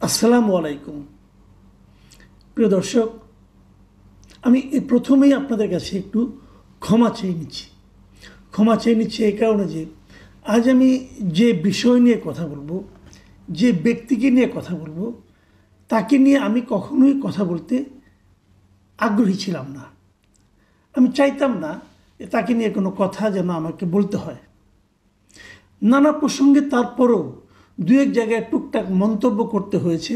আসসালামু আলাইকুম প্রিয় দর্শক, আমি প্রথমেই আপনাদের কাছে একটু ক্ষমা চেয়ে নিচ্ছি এই কারণে যে আজ আমি যে বিষয় নিয়ে কথা বলবো, যে ব্যক্তিকে নিয়ে কথা বলবো, তাকে নিয়ে আমি কখনোই কথা বলতে আগ্রহী ছিলাম না। আমি চাইতাম না তাকে নিয়ে কোনো কথা যেন আমাকে বলতে হয়। নানা প্রসঙ্গে তারপরও দু এক জায়গায় টুকটাক মন্তব্য করতে হয়েছে,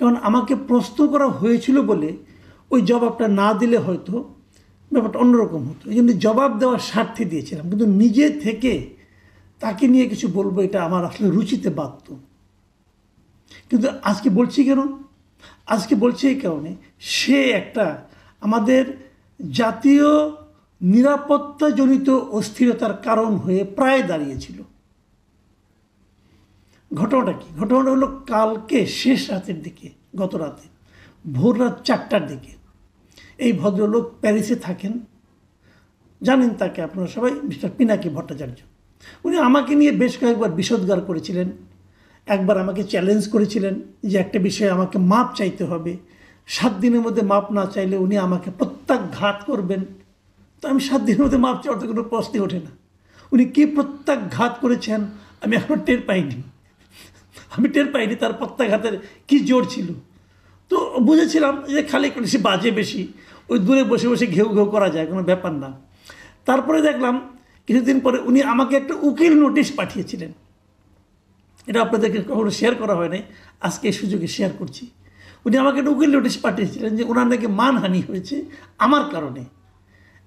কারণ আমাকে প্রশ্ন করা হয়েছিল বলে ওই জবাবটা না দিলে হয়তো ব্যাপারটা অন্যরকম হতো। এই জন্য জবাব দেওয়ার স্বার্থে দিয়েছিলাম, কিন্তু নিজে থেকে তাকে নিয়ে কিছু বলবো এটা আমার আসলে রুচিতে বাধত। কিন্তু আজকে বলছি কেন? আজকে বলছি এই কারণে, সে একটা আমাদের জাতীয় নিরাপত্তাজনিত অস্থিরতার কারণ হয়ে প্রায় দাঁড়িয়েছিল। ঘটনাটা কি? ঘটনাটা হলো কালকে শেষ রাতের দিকে, গত রাতে ভোর রাত 4টার দিকে এই ভদ্রলোক প্যারিসে থাকেন, জানেন তাকে আপনারা সবাই, মিস্টার পিনাকি ভট্টাচার্য। উনি আমাকে নিয়ে বেশ কয়েকবার বিষোদ্গার করেছিলেন। একবার আমাকে চ্যালেঞ্জ করেছিলেন যে একটা বিষয়ে আমাকে মাপ চাইতে হবে, 7 দিনের মধ্যে মাপ না চাইলে উনি আমাকে প্রত্যাঘাত করবেন। তো আমি 7 দিনের মধ্যে মাপ চাওয়ার তো কোনো প্রশ্নই ওঠে না। উনি কী প্রত্যাঘাত করেছেন আমি এখনও টের পাইনি। তার প্রত্যাঘাতের কী জোর ছিল। তো বুঝেছিলাম যে খালি সে বাজে বেশি, ওই দূরে বসে বসে ঘেউ ঘেউ করা যায়, কোনো ব্যাপার না। তারপরে দেখলাম কিছুদিন পরে উনি আমাকে একটা উকিল নোটিশ পাঠিয়েছিলেন। এটা আপনাদেরকে কখনো শেয়ার করা হয় নাই, আজকে এই সুযোগে শেয়ার করছি। উনি আমাকে একটা উকিল নোটিশ পাঠিয়েছিলেন যে ওনার নাকি মানহানি হয়েছে আমার কারণে,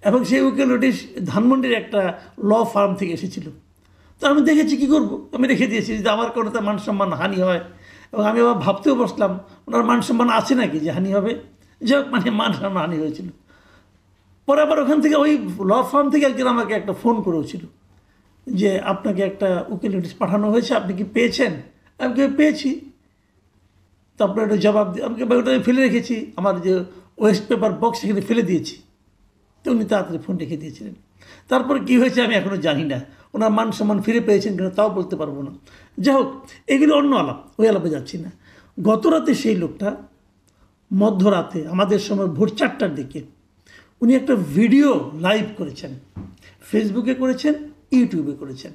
এবং সেই উকিল নোটিশ ধানমন্ডির একটা ল ফার্ম থেকে এসেছিল। তো আমি দেখেছি, কী করবো, আমি রেখে দিয়েছি যদি আমার কোনো তার মান সম্মান হানি হয়। এবং আমি আবার ভাবতেও বসলাম ওনার মান সম্মান আছে নাকি যে হানি হবে। যাই হোক, মান সম্মান হানি হয়েছিল। পরে আবার ওখান থেকে ওই ল ফার্ম থেকে একজন আমাকে একটা ফোন করেছিল যে আপনাকে একটা উকিল নোটিশ পাঠানো হয়েছে, আপনি কি পেয়েছেন? আমি কি পেয়েছি। তারপরে একটা জবাব দিয়ে আমাকে ওটা ফেলে রেখেছি, আমার যে ওয়েস্ট পেপার বক্স সেখানে ফেলে দিয়েছি। তো উনি তাড়াতাড়ি ফোন রেখে দিয়েছিলেন। তারপরে কী হয়েছে আমি এখনও জানি না, ওনার মান সম্মান ফিরে পেয়েছেন কিনা তাও বলতে পারবো না। যাই হোক, এগুলো অন্য আলাপ, ওই আলাপে যাচ্ছি না। গত রাতে সেই লোকটা মধ্যরাতে আমাদের সময় ভোর 4টার দিকে উনি একটা ভিডিও লাইভ করেছেন, ফেসবুকে করেছেন, ইউটিউবে করেছেন।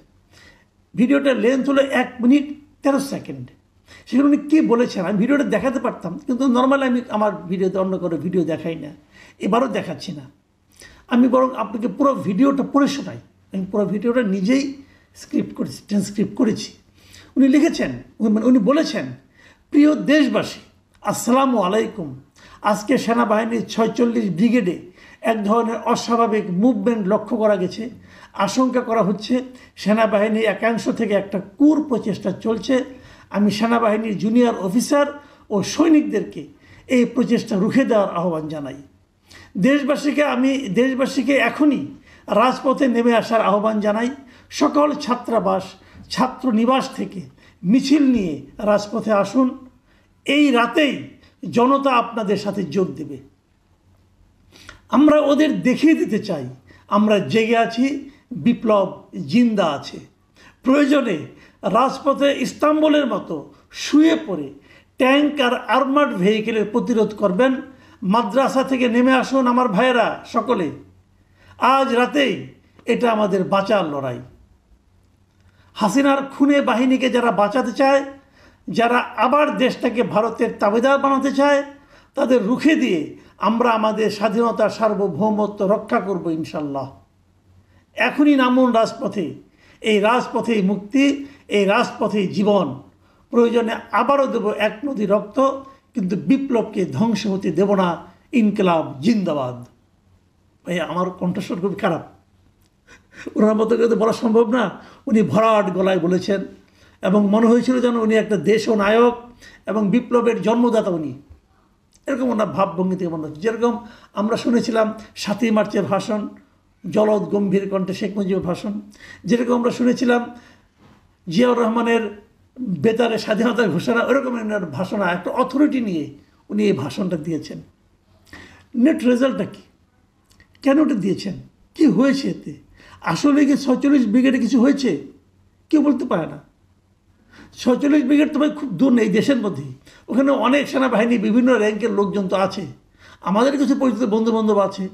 ভিডিওটার লেন্থ হলো 1 মিনিট 13 সেকেন্ড। সেখানে উনি কী বলেছেন আমি ভিডিওটা দেখাতে পারতাম, কিন্তু নর্মালি আমি আমার ভিডিওতে অন্য কোনো ভিডিও দেখাই না, এবারও দেখাচ্ছি না। আমি বরং আপনাকে পুরো ভিডিওটা পড়ে শোনাই। আমি পুরো ভিডিওটা নিজেই ট্রান্সক্রিপ্ট করেছি। উনি লিখেছেন, উনি বলেছেন, প্রিয় দেশবাসী, আসসালামু আলাইকুম। আজকে সেনাবাহিনীর 46 ব্রিগেডে এক ধরনের অস্বাভাবিক মুভমেন্ট লক্ষ্য করা গেছে। আশঙ্কা করা হচ্ছে সেনাবাহিনীর একাংশ থেকে একটা প্রচেষ্টা চলছে। আমি সেনাবাহিনীর জুনিয়র অফিসার ও সৈনিকদেরকে এই প্রচেষ্টা রুখে দেওয়ার আহ্বান জানাই। দেশবাসীকে এখনই রাজপথে নেমে আসার আহ্বান জানাই। সকল ছাত্রাবাস, ছাত্রনিবাস থেকে মিছিল নিয়ে রাজপথে আসুন। এই রাতেই জনতা আপনাদের সাথে যোগ দেবে। আমরা ওদের দেখিয়ে দিতে চাই আমরা জেগে আছি, বিপ্লব জিন্দা আছে। প্রয়োজনে রাজপথে ইস্তাম্বুলের মতো শুয়ে পড়ে ট্যাঙ্ক আর আর্মার্ড ভেহিকেলের প্রতিরোধ করবেন। মাদ্রাসা থেকে নেমে আসুন আমার ভাইয়েরা সকলে, আজ রাতেই এটা আমাদের বাঁচার লড়াই। হাসিনার খুনে বাহিনীকে যারা বাঁচাতে চায়, যারা আবার দেশটাকে ভারতের তাবেদার বানাতে চায়, তাদের রুখে দিয়ে আমরা আমাদের স্বাধীনতা সার্বভৌমত্ব রক্ষা করব ইনশাল্লাহ। এখনই নামুন রাজপথে। এই রাজপথেই মুক্তি, এই রাজপথেই জীবন। প্রয়োজনে আবারও দেব 1 নদী রক্ত, কিন্তু বিপ্লবকে ধ্বংস হতে দেব না। ইনকিলাব জিন্দাবাদ। ভাই, আমার কণ্ঠস্বর খুব খারাপ, ওনার মতো করে বলা সম্ভব না। উনি ভরাট গলায় বলেছেন এবং মনে হয়েছিল যেন উনি একটা দেশ নায়ক এবং বিপ্লবের জন্মদাতা উনি, এরকম ওনার ভাবভঙ্গি থেকে মনে হচ্ছে। যেরকম আমরা শুনেছিলাম 7ই মার্চের ভাষণ, জলদ গম্ভীর কণ্ঠে শেখ মুজিবের ভাষণ, যেরকম আমরা শুনেছিলাম জিয়াউর রহমানের বেতারে স্বাধীনতার ঘোষণা, ওরকম ওনার ভাষণ, একটা অথরিটি নিয়ে উনি এই ভাষণটা দিয়েছেন। নেট রেজাল্টটা কী? কেন ওটা দিয়েছেন? কি হয়েছে এতে? আসলে কি 46 ব্রিগেডে কিছু হয়েছে? কেউ বলতে পারে না। 46 ব্রিগেড তো ভাই খুব দূর নেই, দেশের মধ্যেই। ওখানে অনেক সেনাবাহিনী বিভিন্ন র্যাঙ্কের লোকজন তো আছে, আমাদের কিছু পরিচিত বন্ধু বান্ধব আছে।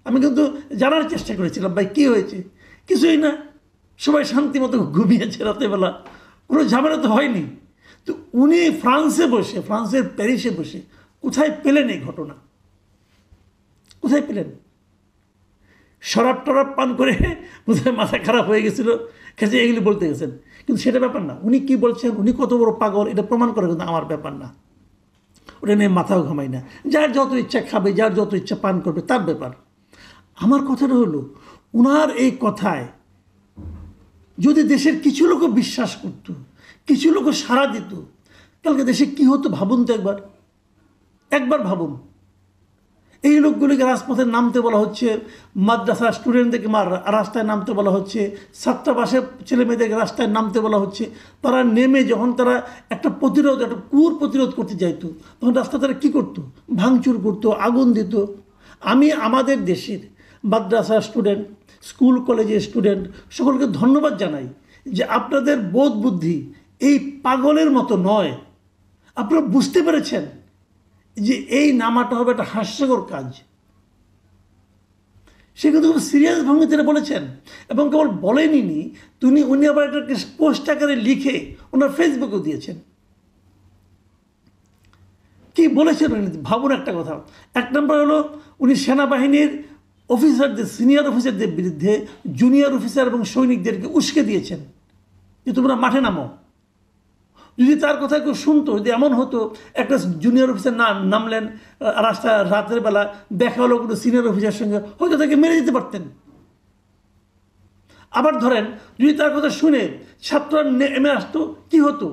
আমি কিন্তু জানার চেষ্টা করেছিলাম ভাই কী হয়েছে, কিছুই না, সবাই শান্তি মতো ঘুমিয়েছে রাতেরবেলা, কোনো ঝামেলা তো হয়নি। তো উনি ফ্রান্সে বসে, ফ্রান্সের প্যারিসে বসে কোথায় পেলেন এই ঘটনা, কোথায় পেলেন? শরাব টরাব পান করে বোধহয় মাথা খারাপ হয়ে গেছিল, কাছে এগুলি বলতে গেছেন। কিন্তু সেটা ব্যাপার না, উনি কি বলছেন, উনি কত বড় পাগল এটা প্রমাণ করা কিন্তু আমার ব্যাপার না, ওটা নিয়ে মাথাও ঘামাই না। যার যত ইচ্ছা খাবে, যার যত ইচ্ছা পান করবে, তার ব্যাপার। আমার কথাটা হলো, উনার এই কথায় যদি দেশের কিছু লোক বিশ্বাস করত, কিছু লোক সাড়া দিত, কালকে দেশে কি হতো ভাবুন তো একবার, একবার ভাবুন। এই লোকগুলিকে রাজপথে নামতে বলা হচ্ছে, মাদ্রাসা স্টুডেন্টদেরকে রাস্তায় নামতে বলা হচ্ছে, ছাত্রাবাসের ছেলে মেয়েদেরকে রাস্তায় নামতে বলা হচ্ছে। তারা নেমে যখন তারা একটা প্রতিরোধ, একটা কুর প্রতিরোধ করতে যাইতো, তখন রাস্তা তারা কী করতো, ভাঙচুর করতো, আগুন দিত। আমি আমাদের দেশের মাদ্রাসা স্টুডেন্ট, স্কুল কলেজের স্টুডেন্ট সকলকে ধন্যবাদ জানাই যে আপনাদের বোধ বুদ্ধি এই পাগলের মতো নয়। আপনারা বুঝতে পেরেছেন যে এই নামাটা হবে একটা হাস্যকর কাজ। সে কিন্তু খুব সিরিয়াস ভঙ্গিতে বলেছেন, এবং কেবল বলেনি, উনি আবার একটা পোস্ট আকারে লিখে ওনার ফেসবুকেও দিয়েছেন। কি বলেছেন উনি ভাবুন একটা কথা। এক নম্বর হলো, উনি সেনাবাহিনীর অফিসারদের, সিনিয়র অফিসারদের বিরুদ্ধে জুনিয়র অফিসার এবং সৈনিকদেরকে উস্কে দিয়েছেন যে তোমরা মাঠে নামো। যদি তার কথা কেউ শুনতো, যদি এমন হতো একটা জুনিয়র অফিসার নামলেন রাস্তা, রাতের বেলা দেখা হলো কোনো সিনিয়র অফিসারের সঙ্গে, হয়তো তাকে মেরে দিতে পারতেন। আবার ধরেন যদি তার কথা শুনে ছাত্ররা নেমে আসতো, কি হতো?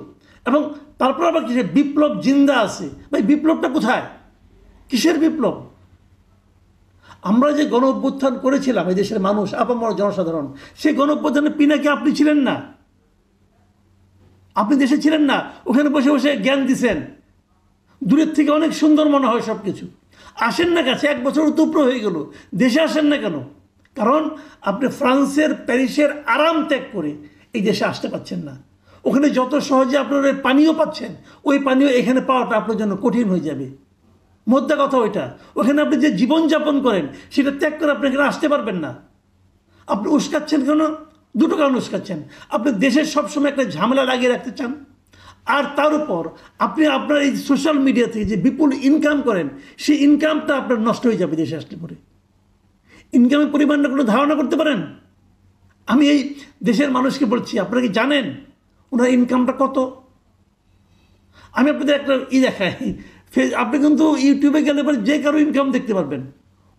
এবং তারপর আবার কিসের বিপ্লব জিন্দা আছে, ভাই বিপ্লবটা কোথায়, কিসের বিপ্লব? আমরা যে গণ অভ্যুত্থান করেছিলাম এই দেশের মানুষ, আপামর জনসাধারণ, সেই গণ অভ্যুত্থানের পিনাকি আপনি ছিলেন না, আপনি দেশে ছিলেন না, ওখানে বসে বসে জ্ঞান দিছেন। দূরের থেকে অনেক সুন্দর মনে হয় সব কিছু, আসেন না কাছে, 1 বছর তো উপরে হয়ে গেল, দেশে আসেন না কেন? কারণ আপনি ফ্রান্সের প্যারিসের আরাম ত্যাগ করে এই দেশে আসতে পারছেন না। ওখানে যত সহজে আপনারা পানীয় পাচ্ছেন, ওই পানীয় এখানে পাওয়াটা আপনার জন্য কঠিন হয়ে যাবে। মোদ্দা কথা ওইটা, ওখানে আপনি যে জীবনযাপন করেন সেটা ত্যাগ করে আপনি এখানে আসতে পারবেন না। আপনি উস্কাচ্ছেন কেন? দুটো কারণ উস্কাচ্ছেন। আপনি দেশের সবসময় একটা ঝামেলা লাগিয়ে রাখতে চান, আর তার উপর আপনি আপনার এই সোশ্যাল মিডিয়া থেকে যে বিপুল ইনকাম করেন, সেই ইনকামটা আপনার নষ্ট হয়ে যাবে দেশে আসলে পরে। ইনকামের পরিমাণটা কোনো ধারণা করতে পারেন? আমি এই দেশের মানুষকে বলছি, আপনারা কি জানেন ওনার ইনকামটা কত? আমি আপনাদের একটা দেখাই, আপনি কিন্তু ইউটিউবে গেলে পরে যে কারো ইনকাম দেখতে পারবেন,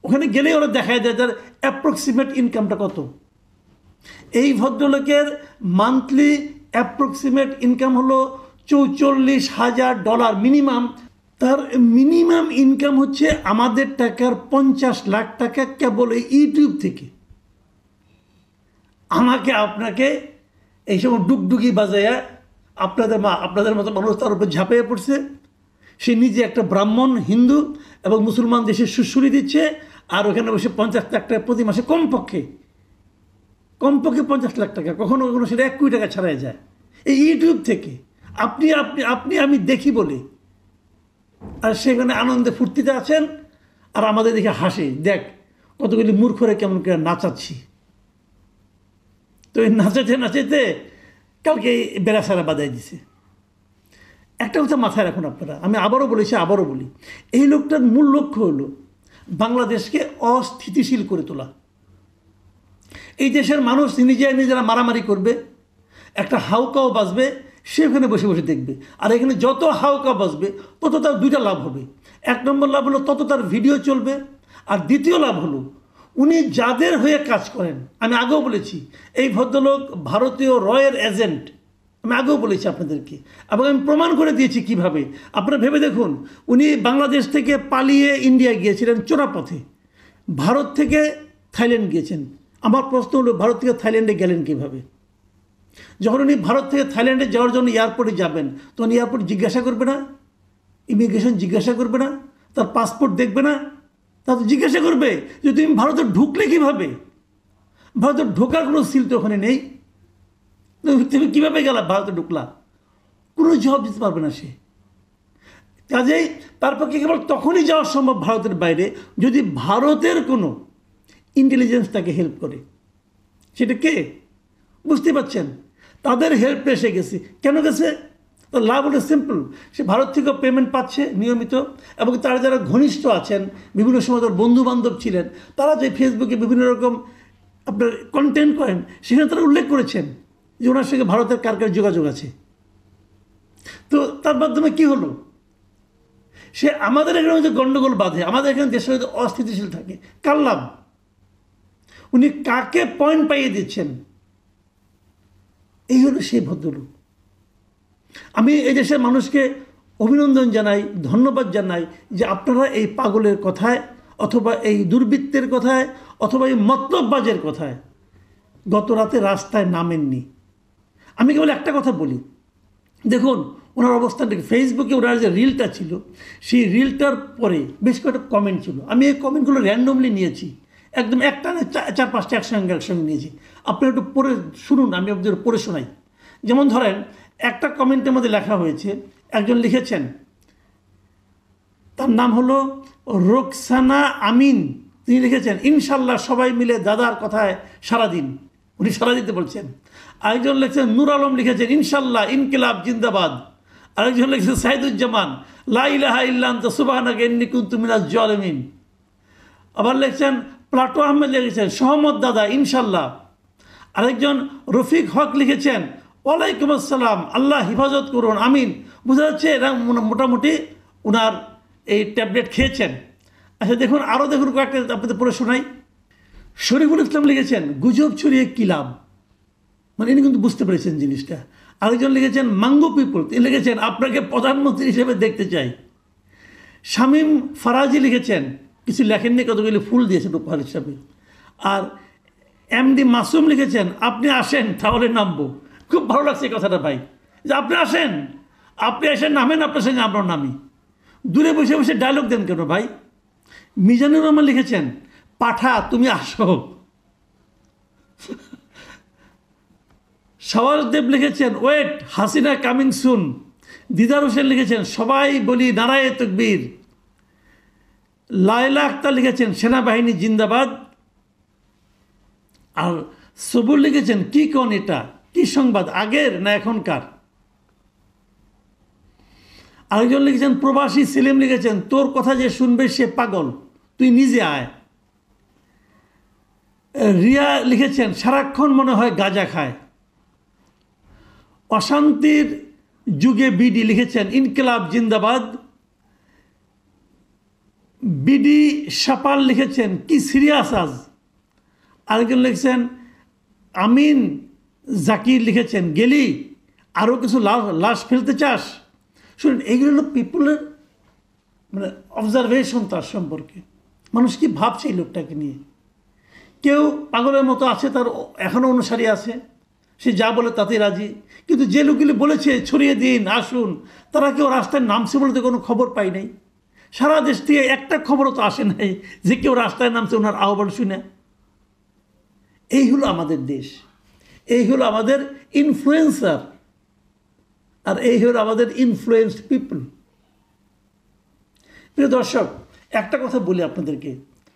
ওখানে গেলেই ওরা দেখায় দেয় তার অ্যাপ্রক্সিমেট ইনকামটা কত। এই ভদ্রলোকের মান্থলি অ্যাপ্রক্সিমেট ইনকাম হলো $44,000 মিনিমাম। তার মিনিমাম ইনকাম হচ্ছে আমাদের টাকার 50 লাখ টাকা কেবল এই ইউটিউব থেকে। আমাকে আপনাকে এই সময় ডুগডুগি বাজায়া আপনাদের মতো মানুষ তার উপর ঝাঁপিয়ে পড়ছে। সে নিজে একটা ব্রাহ্মণ, হিন্দু এবং মুসলমান দেশে সুশ্রী দিচ্ছে, আর ওখানে বসে 50 লাখ টাকা প্রতি মাসে, কমপক্ষে 50 লাখ টাকা, কখনো কখনো সেটা 1 কোটি টাকা ছাড়াই যায় এই ইউটিউব থেকে। আমি দেখি বলে, আর সেখানে আনন্দে ফুর্তিতে আছেন, আর আমাদের দেখে হাসে, দেখ কতগুলি মূর্খরে কেমন করে নাচাচ্ছি। তো এই নাচাতে কালকে বেড়াসারা বাজাই দিছে। একটা কথা মাথায় রাখুন আপনারা, আমি আবারও বলি, এই লোকটার মূল লক্ষ্য হলো বাংলাদেশকে অস্থিতিশীল করে তোলা। এই দেশের মানুষ নিজেরা মারামারি করবে, একটা হাউকাও বাজবে, সে ওখানে বসে বসে দেখবে। আর এখানে যত হাউকা বাজবে তত তার 2টা লাভ হবে। 1 নম্বর লাভ হলো তত তার ভিডিও চলবে, আর দ্বিতীয় লাভ হলো উনি যাদের হয়ে কাজ করেন, আমি আগেও বলেছি এই ভদ্রলোক ভারতীয় রয়ের এজেন্ট, আমি আগেও বলেছি আপনাদেরকে, এবং আমি প্রমাণ করে দিয়েছি কিভাবে। আপনারা ভেবে দেখুন, উনি বাংলাদেশ থেকে পালিয়ে ইন্ডিয়া গিয়েছিলেন চোরাপথে, ভারত থেকে থাইল্যান্ড গিয়েছেন। আমার প্রশ্ন হলো, ভারত থেকে থাইল্যান্ডে গেলেন কীভাবে? যখন উনি ভারত থেকে থাইল্যান্ডে যাওয়ার জন্য এয়ারপোর্টে যাবেন, তখন এয়ারপোর্ট জিজ্ঞাসা করবে না, ইমিগ্রেশন জিজ্ঞাসা করবে না, তার পাসপোর্ট দেখবে না? তা তো জিজ্ঞাসা করবে যে তুমি ভারতে ঢুকলে কীভাবে? ভারতে ঢোকার কোনো সিল তো ওখানে নেই, তুমি কীভাবে গেলা ভারতে ঢুকলা? কোনো জবাব দিতে পারবে না সে। কাজেই তার পক্ষে কেবল তখনই যাওয়া সম্ভব ভারতের বাইরে যদি ভারতের কোনো ইন্টেলিজেন্স তাকে হেল্প করে। সেটা কে? বুঝতে পারছেন, তাদের হেল্প এসে গেছে। কেন গেছে? তার লাভ হলো সিম্পল, সে ভারত থেকেও পেমেন্ট পাচ্ছে নিয়মিত, এবং তারা যারা ঘনিষ্ঠ আছেন, বিভিন্ন সময় তার বন্ধু বান্ধব ছিলেন, তারা যে ফেসবুকে বিভিন্ন রকম আপনার কন্টেন্ট করেন, সেখানে তারা উল্লেখ করেছেন যে ওনার সঙ্গে ভারতের কার কার যোগাযোগ আছে। তো তার মাধ্যমে কি হলো? সে আমাদের এখানে যে গণ্ডগোল বাঁধে, আমাদের এখানে দেশের হয়তো অস্থিতিশীল থাকে, কার লাভ? উনি কাকে পয়েন্ট পাইয়ে দিচ্ছেন? এই হলো সেই ভদ্রলোক। আমি এই দেশের মানুষকে অভিনন্দন জানাই, ধন্যবাদ জানাই যে আপনারা এই পাগলের কথায়, অথবা এই দুর্বৃত্তের কথায়, অথবা এই মতলববাজের কথায় গত রাতে রাস্তায় নামেননি। আমি কেবল একটা কথা বলি, দেখুন ওনার অবস্থানটা, ফেসবুকে ওনার যে রিলটা ছিল, সেই রিলটার পরে বেশ কয়েকটা কমেন্ট ছিল। আমি এই কমেন্টগুলো র্যান্ডমলি নিয়েছি, একদম একটা না 4-5টা একসঙ্গে নিয়েছি। আপনি একটু পড়ে শুনুন, আমি আপনাদের পড়ে শোনাই। যেমন ধরেন, একটা কমেন্টের মধ্যে লেখা হয়েছে, একজন লিখেছেন, তার নাম হলো রোকসানা আমিন। তিনি লিখেছেন, ইনশাল্লাহ সবাই মিলে দাদার কথায় সারাদিন। উনি সারা দিতে বলছেন। আরেকজন লিখছেন নূর আলম, লিখেছেন ইনশাল্লাহ ইনকিলাব জিন্দাবাদ। আরেকজন লিখছেন সাইদুজ্জামান, লা ইলাহা ইল্লা আনতা সুবহানাকা ইন্নী কুনতু মিনাজ জালিমিন। আবার লিখছেন প্লাটো আহমেদ, লিখেছেন সহমত দাদা ইনশাল্লাহ। আরেকজন রফিক হক লিখেছেন ওয়ালাইকুম আসসালাম, আল্লাহ হিফাজত করুন, আমিন। বোঝা যাচ্ছে এরা মোটামুটি ওনার এই ট্যাবলেট খেয়েছেন। আচ্ছা দেখুন, আরও দেখুন কয়েকটা আপনাদের পড়ে শোনাই। শরীফুল ইসলাম লিখেছেন গুজব ছড়িয়ে কী লাভ, মানে ইনি কিন্তু বুঝতে পেরেছেন জিনিসটা। আরেকজন লিখেছেন মাঙ্গো পিপল, তিনি লিখেছেন আপনাকে প্রধানমন্ত্রী হিসেবে দেখতে চাই। শামীম ফারাজি লিখেছেন, কিছু লেখেননি, কতগুলি ফুল দিয়েছেন উপহার হিসাবে। আর এমডি মাসুম লিখেছেন আপনি আসেন তাহলে নামবো। খুব ভালো লাগছে এই কথাটা ভাই, যে আপনি আসেন, আপনি আসেন, নামেন, আপনার সঙ্গে আপনার নামি। দূরে বসে বসে ডায়লগ দেন কেন ভাই? মিজানুর রহমান লিখেছেন পাঠা তুমি আসো। সওয়ারদেব লিখেছেন ওয়েট হাসিনা কামিং সুন। দিদার হোসেন লিখেছেন সবাই বলি নারায়ে তাকবীর। লায়লা আক্তার লিখেছেন সেনাবাহিনী জিন্দাবাদ। আর সবুর লিখেছেন কি কোন এটা, কি সংবাদ, আগের না এখনকার? আরেকজন লিখেছেন প্রবাসী সেলিম লিখেছেন তোর কথা যে শুনবে সে পাগল, তুই নিজে আয়। রিয়া লিখেছেন সারাক্ষণ মনে হয় গাঁজা খায়। অশান্তির যুগে বিডি লিখেছেন ইনকিলাব জিন্দাবাদ। বিডি সাপাল লিখেছেন কি সিরিয়াস আজ। আরেকজন লিখেছেন আমিন জাকির লিখেছেন গেলি আরও কিছু লাশ ফেলতে চাস। শুনুন, এইগুলো হলো পিপুলের মানে অবজারভেশন তার সম্পর্কে, মানুষ কি ভাবছে এই লোকটাকে নিয়ে। কেউ পাগলের মতো আছে, তার এখনও অনুসারী আছে, সে যা বলে তাতেই রাজি। কিন্তু যে লোকগুলি বলেছে ছড়িয়ে দিন আসুন, তারা কেউ রাস্তায় নামছে বলে তো কোনো খবর পাই নাই। সারা দেশ থেকে একটা খবরও তো আসে নাই যে কেউ রাস্তায় নামছে ওনার আহ্বান শুনে। এই হলো আমাদের দেশ, এই হলো আমাদের ইনফ্লুয়েন্সার, আর এই হলো আমাদের ইনফ্লুয়েন্সড পিপল। প্রিয় দর্শক, একটা কথা বলি আপনাদেরকে,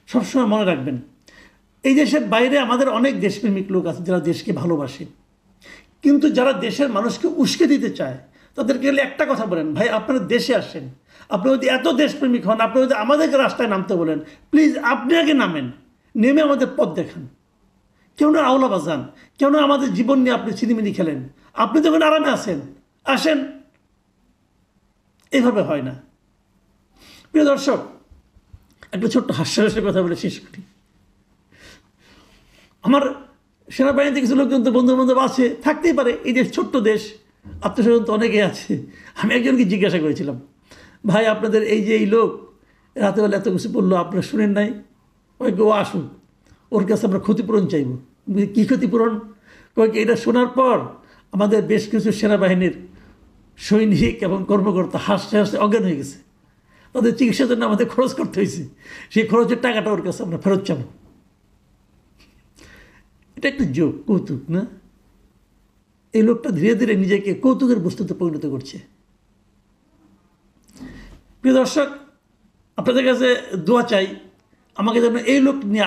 সবসময় মনে রাখবেন, এই দেশের বাইরে আমাদের অনেক দেশপ্রেমিক লোক আছে যারা দেশকে ভালোবাসে, কিন্তু যারা দেশের মানুষকে উস্কে দিতে চায় তাদেরকে গেলে একটা কথা বলেন, ভাই আপনারা দেশে আসেন, আপনি যদি এত দেশপ্রেমিক হন, আপনি যদি আমাদেরকে রাস্তায় নামতে বলেন, প্লিজ আপনি আগে নামেন, নেমে আমাদের পথ দেখান। কেউ না আওলা বাজান, কেউ না আমাদের জীবন নিয়ে আপনি ছিনিমিনি খেলেন, আপনি যখন আরামে আসেন আসেন। এইভাবে হয় না। প্রিয় দর্শক, একটা ছোট্ট হাস্যরসের কথা বলে শেষ করি। আমার সেনাবাহিনীতে কিছু লোকজন তো বন্ধু বান্ধব আছে, থাকতেই পারে, এই দেশ ছোট্ট দেশ, আত্মীয়স্বজন তো অনেকেই আছে। আমি একজনকে জিজ্ঞাসা করেছিলাম, ভাই আপনাদের এই যে এই লোক রাতেবেলা এত কিছু বললো, আপনারা শুনেন নাই? ওই ও আসুক, ওর কাছে আমরা ক্ষতিপূরণ চাইব। কী ক্ষতিপূরণ? কয়েক এটা শোনার পর আমাদের বেশ কিছু সেনাবাহিনীর সৈনিক এবং কর্মকর্তা হাসতে হাসতে অজ্ঞান হয়ে গেছে, তাদের চিকিৎসার জন্য আমাদের খরচ করতে হয়েছে, সেই খরচের টাকাটা ওর কাছে আমরা ফেরত চাবো। এটা একটা জোক, কৌতুক না? এই লোকটা ধীরে ধীরে নিজেকে কৌতুকের বস্তুতে পরিণত করছে। প্রিয় দর্শক, আপনাদের কাছে দোয়া চাই আমাকে যেন এই লোক নিয়ে